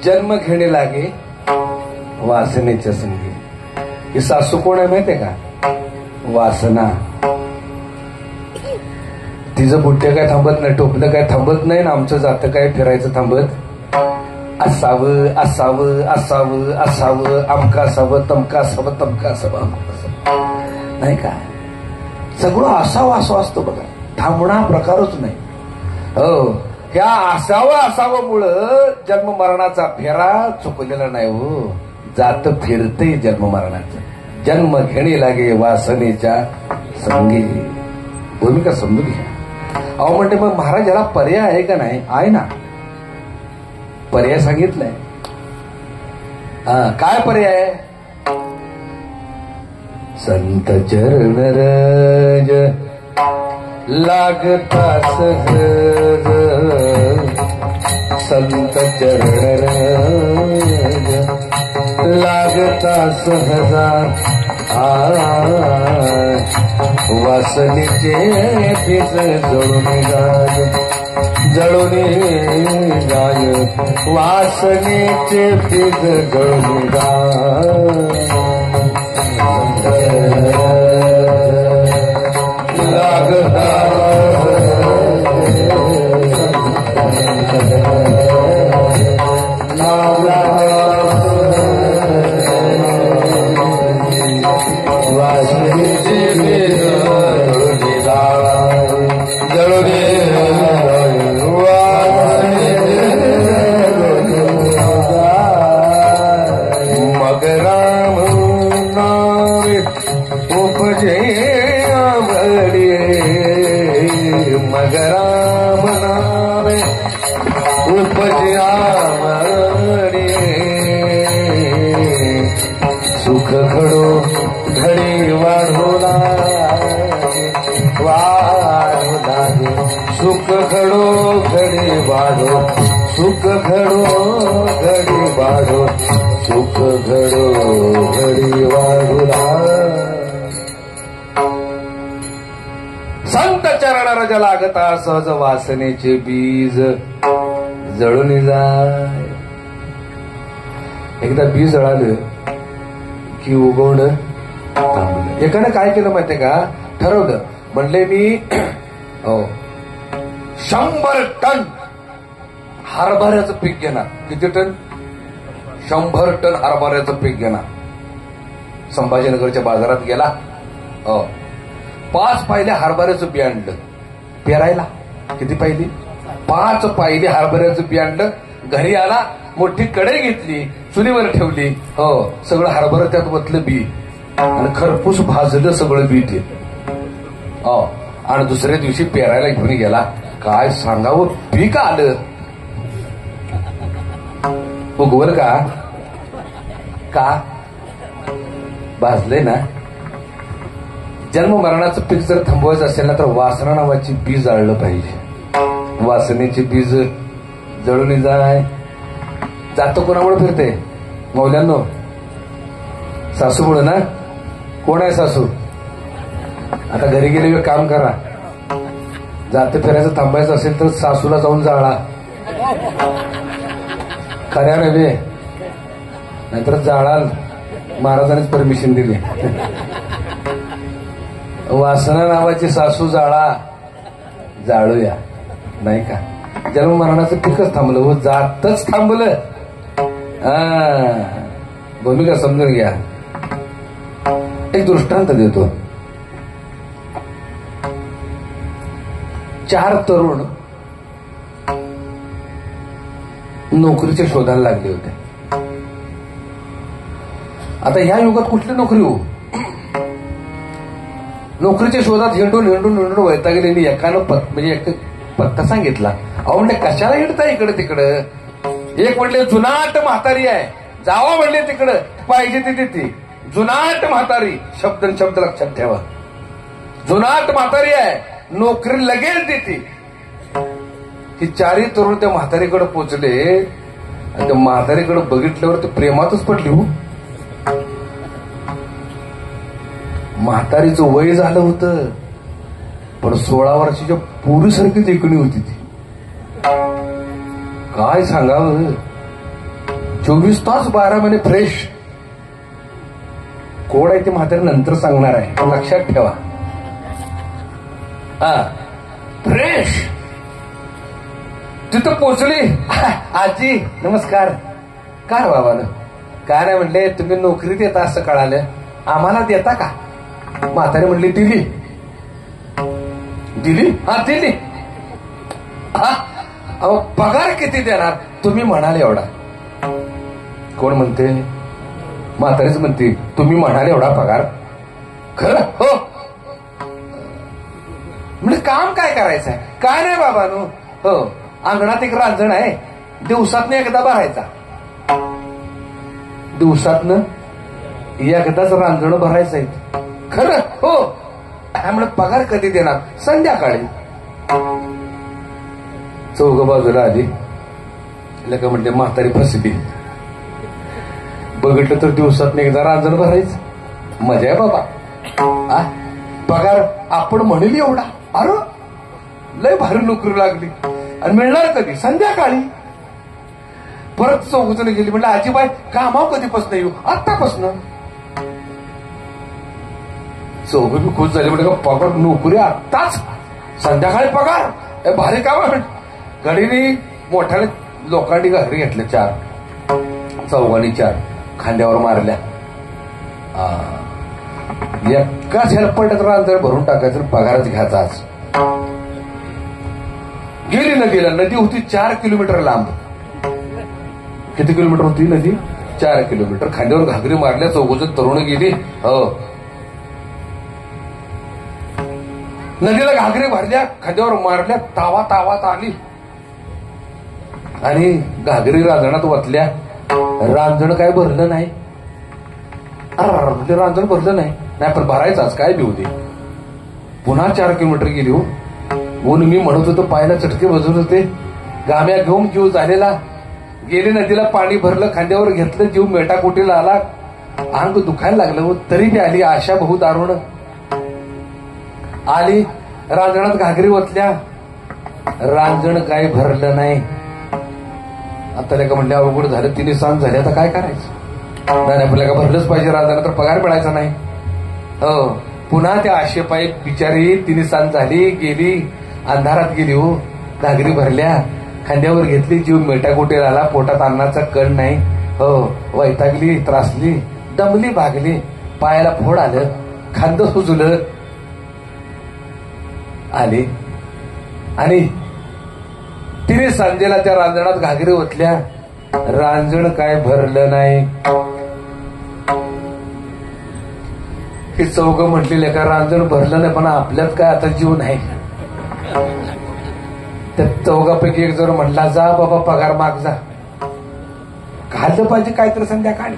Speaker 1: जन्म घेणे लागे वासनेच्या संगी. ही सासू कोण आहे माहितीये का, वासना. तिचं बुट्टे काय थांबत नाही, टोपलं काय थांबत नाही, ना आमचं जातं काय फिरायचं थांबत. असावं असावं असावं असावं, अमका असावं, तमका असावं, तमका असावं, नाही का, सगळं असावं असं असतं बघा, थांबणा प्रकारच नाही. हो, ह्या असावं मुळं जन्म मरणाचा फेरा चुकलेला नाही हो, जात फिरते जन्म मरणाचं. जन्म घेणे लागे वासनेच्या संगी. भूमिका समजून घ्या. अहो म्हणते मग महाराज याला पर्याय आहे का नाही, आहे ना, पर्याय सांगितलाय. काय पर्याय, संत चरण रज लागता सहज, संत चरण रज लागता सहजा, वासनेचे फीस जोडून गाज, जळून जाय वासनेचे बीज जळून लागता वासनेचे बीज जळून मग राम नावे उपजे आवडे मग राम नावे उपजे आवडे सुख घडो घडी वाढवला सुख घडो घडी वाढो सुख घडो घडी वाढो सुख घडो घडी वाढुला संत चरण रज लागता सहज वासनेचे बीज जळून जाय. एकदा बीज जळालं की उगवणं थांबलं. एकानं काय केलं माहितीये का, ठरवलं म्हणले मी 100 टन हरभऱ्याचं पीक घेणार. किती टन? 100 टन हरभऱ्याचं पीक घेणार. संभाजीनगरच्या बाजारात गेला, 5 पायले हरभऱ्याचं बी आणलं पेरायला. किती पाहिली? 5 पायले हरभऱ्याचं बी आणलं. घरी आला, मोठी कढई घेतली, चुलीवर ठेवली, सगळं हरभरं त्यात वतलं बी आणि खरपूस भाजलं सगळं बी ते. आणि दुसऱ्या दिवशी पेरायला घेऊन गेला. काय सांगावं, पीक आलं. उगवल का? का भाजलंय ना. जन्म मरणाचं पीक जर थांबवायचं असेल ना तर वासना नावाची बीज जाळलं पाहिजे. वासनेची बीज जळून जाय. जातो कोणामुळे फिरते? मौल्यांनो, सासूमुळे ना. कोण आहे सासू? आता घरी गेले काम करा. जाते फिरायचं थांबायचं असेल तर सासूला जाऊन जाळा. खऱ्या नव्हे, नाहीतर जाळाल. महाराजांनीच परमिशन दिली. वासना नावाची सासू जाळा. जाळूया नाही का. जन्म मरणाचं पीकच थांबलं व जातच थांबलं. भूमिका समजून घ्या. एक दृष्टांत देतो. 4 तरुण नोकरीच्या शोधाला लागले होते. आता ह्या युगात कुठली नोकरी हो? नोकरीच्या शोधात हिंडून हिंडून हिंडून वैतागलेली एकानं म्हणजे एक पत्ता सांगितला. अहो म्हणले कशाला हिंडता इकडे तिकडं. एक म्हणले जुनाट म्हातारी आहे, जावा म्हणले तिकडं, पाहिजे ती तिथे. जुनाट म्हातारी, शब्द लक्षात ठेवा. जुनाट म्हातारी आहे, नोकरी लगेच देते. ही 4ही तरुण त्या म्हातारीकडे पोचले. आणि त्या म्हातारीकडे बघितल्यावर ते प्रेमातच पडली हो. म्हातारीचं वय झालं होतं पण 16 वर्षाच्या पोरीसारखी देखणी होती ती. काय सांगावं. 24 तास 12 महिने फ्रेश. कोण आहे ते म्हातारी नंतर सांगणार आहे, लक्षात ठेवा. फ्रेश. तिथं पोचली. आजी नमस्कार. काय बाबानं? काय नाही म्हणले, तुम्ही नोकरीत येता असं कळालं, आम्हाला देता का? म्हातारी म्हणली दिली. दिली? हा दिली. अहो पगार किती देणार? तुम्ही म्हणाले एवढा. कोण म्हणते? म्हातारीच म्हणते तुम्ही म्हणाले एवढा पगार. खरं? हो. म्हणजे काम काय करायचं आहे? काय नाही बाबानो. हो, अंगणात एक रांजण आहे, दिवसातनं एकदा भरायचा. दिवसातनं एकदाच रांजण भरायचं आहे. खरं? हो. त्यामुळे पगार कधी देणार? संध्याकाळी. चौघ बाजूला आली. का म्हणते म्हातारी फसली. बघितलं तर दिवसातनं एकदा रांजण भरायचं. मजा आहे बाबा. पगार आपण म्हणली एवढा. अरे लय भारी नोकरी लागली. आणि मिळणार कधी? संध्याकाळी. परत चौघजण गेली. म्हणलं आजीबाई कामाव कधीपासून येऊ? आत्तापासून. चौघ बी खुश झाली. म्हणजे पगार नोकरी आत्ताच, संध्याकाळी पगार, भारी काम आहे. गाडीने मोठ्याने लोकांनी घरी घेतले 4, चौघांनी 4 खांद्यावर मारल्या. एकाच हेल्पट रांजण भरून टाकायचं, पगारच घ्यायचा. आज गेली नदीला. नदी होती 4 किलोमीटर लांब. किती किलोमीटर होती नदी? 4 किलोमीटर. खांद्यावर घागरी मारल्या, चौघजण तरुण गेली. हो, नदीला घागरी भरल्या, खांद्यावर मारल्या, तावा तावात आली आणि घागरी रांजणात वतल्या. रांजण काय भरलं नाही. रांजण भरलं नाही पण भरायचं काय बी होते. पुन्हा 4 किलोमीटर गेली. हो, ऊन मी म्हणत होतो, पायाला चटके बसत होते. गाम्या घेऊन जीव झालेला. गेले नदीला, पाणी भरलं, खांद्यावर घेतलं, जीव मेटाकोटीला आला, अंग दुखायला लागलं. हो, तरी बी आली आशा बहु दारुण. आली, रांजणात घागरी ओतल्या, रांजण काय भरलं नाही. आता लेका म्हणल्या अवघड झालं, 3 सांज झाले, आता काय करायचं? नाही आपल्याला का भरलंच पाहिजे रांजण, तर पगार मिळायचा नाही. हो, पुन्हा त्या आशेपायी बिचारी 3 सांज झाली, गेली, अंधारात गेली. हो, घागरी भरल्या, खांद्यावर घेतली, जीव मेटाकोटीला आला, पोटात अन्नाचा कण नाही. हो, वैतागली, त्रासली, दमली, भागली, पायाला फोड आलं, खांद सुजलं. आली आणि तिने सांजेला त्या रांजणात घागरी ओतल्या, रांजण काय भरलं नाही. ही चौघ म्हटलेले का रांजण भरलं नाही, पण आपल्यात काय आता जीव नाही. त्या चौघापैकी एक जर म्हटला, जा बाबा पगार माग जा, खाल्लं पाहिजे काहीतरी संध्याकाळी.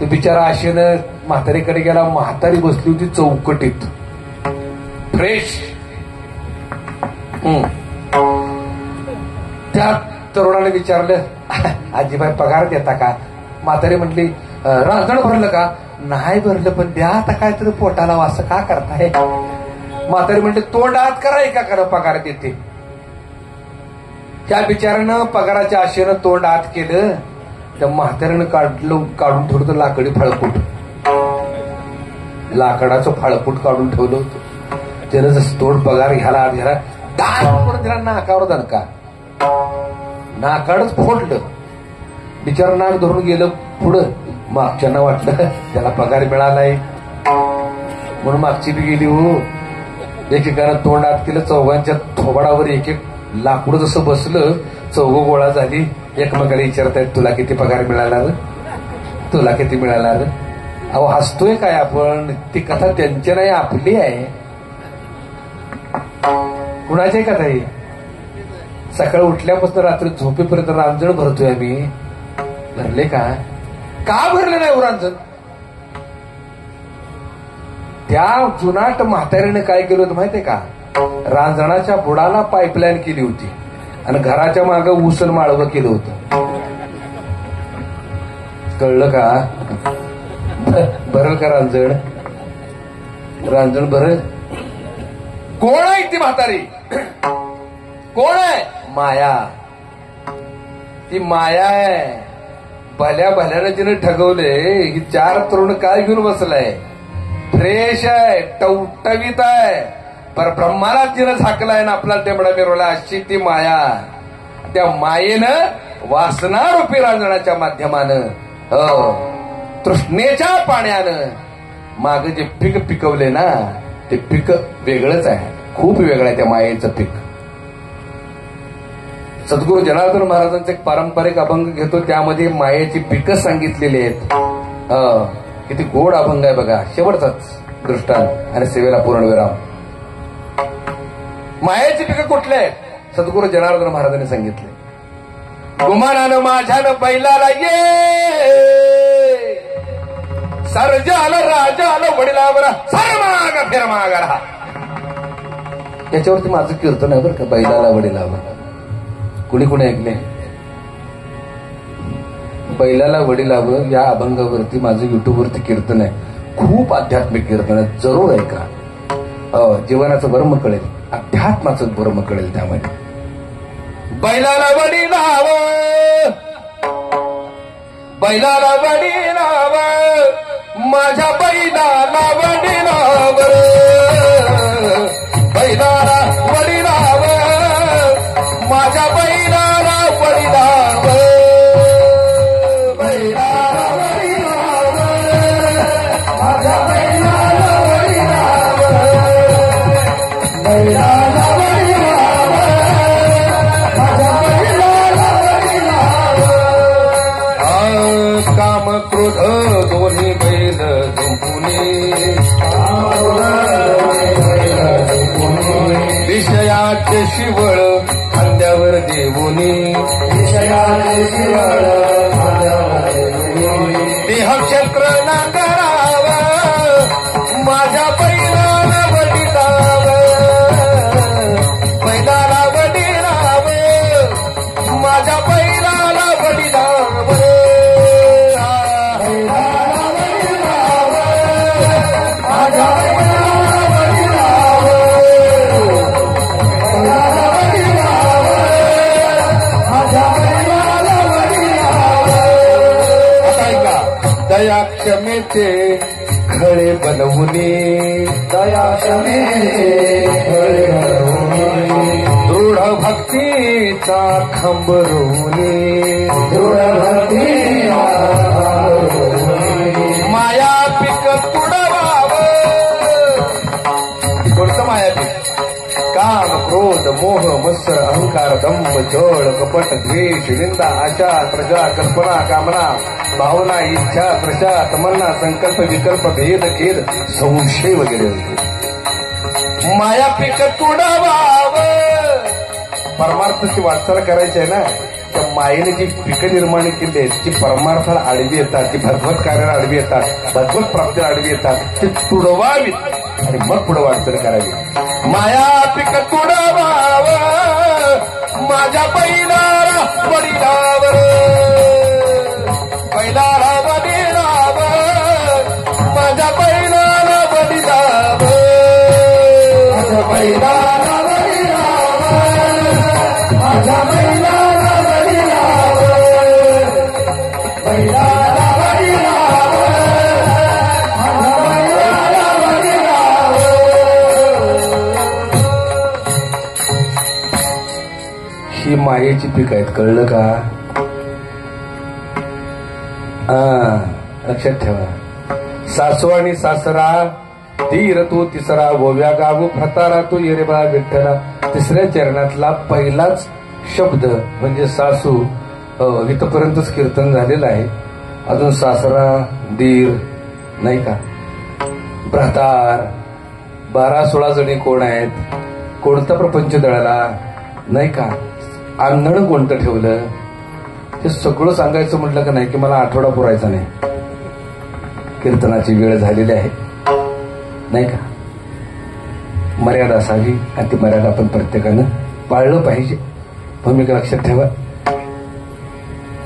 Speaker 1: ते बिचारा आशेनं म्हातारीकडे गेला. म्हातारी बसली होती चौकटीत, फ्रेश. त्या तरुणाने विचारलं, आजीबाई पगार देता का? म्हातारी म्हटली, रांजण भरलं का? नाही भरलं, पण द्या आता काहीतरी पोटाला. वास का करताय? म्हातारी म्हटली, तोंड आत करा का करा, पगार देते. त्या बिचारानं पगाराच्या आशेनं तोंड आत केलं. त्या म्हातारीनं काढून ठेवलं होतं लाकडी फाळकूट. लाकडाचं फाळकूट काढून ठेवलं होतं. त्यानं जसं तोंड पगार घ्यायला आत घ्यायला, दार दिला, नाकावर दणका, नाकाडच फोडलं. बिचारा नाक धरून गेलं पुढं. मागच्यांना वाटलं त्याला पगार मिळालाय म्हणून मागची बी गेली. हो, एकेकानं तोंड आत केलं. चौघांच्या थोबाडावर एक एक लाकूड जसं बसलं, चौघ गोळा झाली. एकमेकाला विचारतायत, तुला किती पगार मिळाला रे? तुला किती मिळाला रे? अहो, हसतोय काय आपण? ती कथा त्यांची नाही, आपली आहे. कुणाची कथा ही? सकाळी उठल्यापासून रात्री झोपेपर्यंत रांजण भरतोय आम्ही. भरले का? का भरले नाही रांजण? त्या जुनाट म्हातारीने काय केलं होतं माहितीये का? रांजणाच्या बुडाला पाईपलाईन केली होती आणि घराच्या मागं उसन माळवं केलं होतं. कळलं का? भरल का रांजण? रांजण भरल. कोण आहे ती म्हातारी? कोण आहे? माया. ती माया आहे. भल्या भल्यानं तिने ठगवले. ही 4 तरुण काय घेऊन बसलाय? फ्रेश आहे, टवटवीत आहे, पर ब्रह्माला तिनं झाकलाय ना आपला टेबडा मिरवला. अशी ती माया. त्या मायेनं वासनारूपी रांजणाच्या माध्यमानं, तृष्णेच्या पाण्यानं माग जे पीक पिकवले ना, ते पीक वेगळंच आहे. खूप वेगळं आहे त्या मायेचं पीक. सद्गुरू जनार्दन महाराजांचा एक पारंपरिक अभंग घेतो, त्यामध्ये मायेची पिकं सांगितलेली आहेत. किती गोड अभंग आहे बघा. शेवटचाच दृष्टांत आणि सेवेला पूर्णविराम. मायेची पिकं कुठले आहेत? सद्गुरू जनार्दन महाराजांनी सांगितले. गुमानानं माझ्यानं बैलाला ये, सर्ज आलं, राजा आलं, वडिलावर सरमाग फिरमाग राहा. याच्यावरती माझं कीर्तन आहे बरं का. बैलाला वडिलावर कुणी कुणी ऐकले? बैलाला वडिलावर या अभंगावरती माझं युट्यूबवरती कीर्तन आहे. खूप आध्यात्मिक कीर्तन आहे, जरूर ऐका. जीवनाचं बरं कळेल, अध्यात्माचं बरं कळेल त्यामध्ये. बैलाला वडी लाव, बैलाला वडी लाव, माझ्या बैलाला वडी लाव, बैलाला वडी लाव, माझ्या बैलाला वडी लाव, बैलाला वडी लाव, माझ्या बैलाला वडी लाव, बैलाला वडी लाव, माझ्या बैलाला वडी लाव. काम क्रोध दोन्ही बैल जुंपुनी, विषयाचे शिवळ खांद्यावर देऊनी, विषयाचे शिवळ खांद्यावर देऊनी, देह क्षेत्र न कराव, माझ्या बैलाला वडी लाव, बैलाला वडी लाव, माझ्या बैलाला वडी लाव, बैलाला वडी लाव, माझ्या बैलाला वडी लाव, बैलाला वडी लाव, माझ्या बैलाला वडी लाव. आता ऐका, दया क्षमेचे खळे बनवूनी, दया क्षमेचे खळे बनवूनी, दृढ भक्तीचा खंब रोवणी, दृढ भक्तीचा खंब रोवणी, माया पिक तुडवाव, कोणतं माया पीक? काम क्रोध मोह मत्सर अहंकार दंभ जड कपट द्वेष निंदा आशा प्रजा कल्पना कामना भावना इच्छा प्रशा तमन्ना संकल्प विकल्प भेद खेद संशय वगैरे. माया पीक तुडवाव, परमार्थाची वाटचाल करायची आहे ना, त्या मायेने जी पिकं निर्माण केली आहेत ती परमार्थाला आडवी येतात, ती भगवत कार्याला आडवी येतात, भगवत प्राप्तीला आडवी येतात, ती तुडवावी आणि मग पुढे वाटचाल करावी. माया पिक तुडवाव, माझ्या बैलाला वडी लाव, बैलाला वडी लाव, माझ्या बैलाला वडी लाव, माझ्या बैलाला वडी लाव, माझ्या बैलाला वडी लाव, बैलाला वडी लाव, माझ्या बैलाला वडी लाव. ही मायेची पीक आहेत, कळलं का? लक्षात ठेवा. सासू आणि सासरा, धीर तो तिसरा, गोव्या गावू फतारा तो येरेबा विठ्ठला. तिसऱ्या चरणातला पहिलाच शब्द म्हणजे सासू, इथपर्यंतच कीर्तन झालेलं आहे. अजून सासरा, दीर नाही का, भ्रातार, 12-16 जणी कोण आहेत, कोणता प्रपंच दळाला नाही का, अंगण कोणतं ठेवलं, हे सगळं सांगायचं म्हटलं का नाही की मला आठवडा पुरायचा नाही. कीर्तनाची वेळ झालेली आहे नाही का. मर्यादा असावी आणि ती मर्यादा आपण प्रत्येकानं पाळलं पाहिजे. भूमिका लक्षात ठेवा.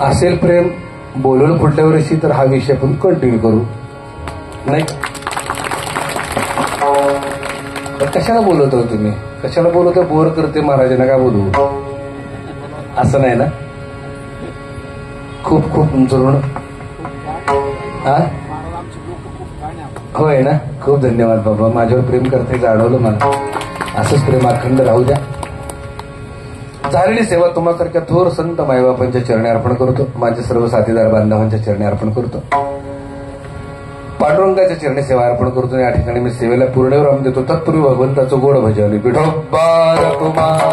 Speaker 1: असेल प्रेम बोलून फुटल्यावर अशी तर हा विषय आपण कंटिन्यू करू नाही. कशाला बोलवतो तुम्ही, कशाला बोलवतो? बोर करते महाराजांना का बोलू, असं नाही ना. खूप खूप तुमचं होय ना. खूप धन्यवाद बाबा, माझ्यावर प्रेम करते जाणवलं मला. असंच प्रेम अखंड राहू द्या. झालेली सेवा तुम्हासारख्या थोर संत मायबापांच्या चरणी अर्पण करतो. माझ्या सर्व साथीदार बांधवांच्या चरणी अर्पण करतो. पांडुरंगाच्या चरणी सेवा अर्पण करतो. या ठिकाणी मी सेवेला पूर्ण राम देतो. तत्पूर्वी भगवंताचं गोड भजवली पिठो बार तुम्हाला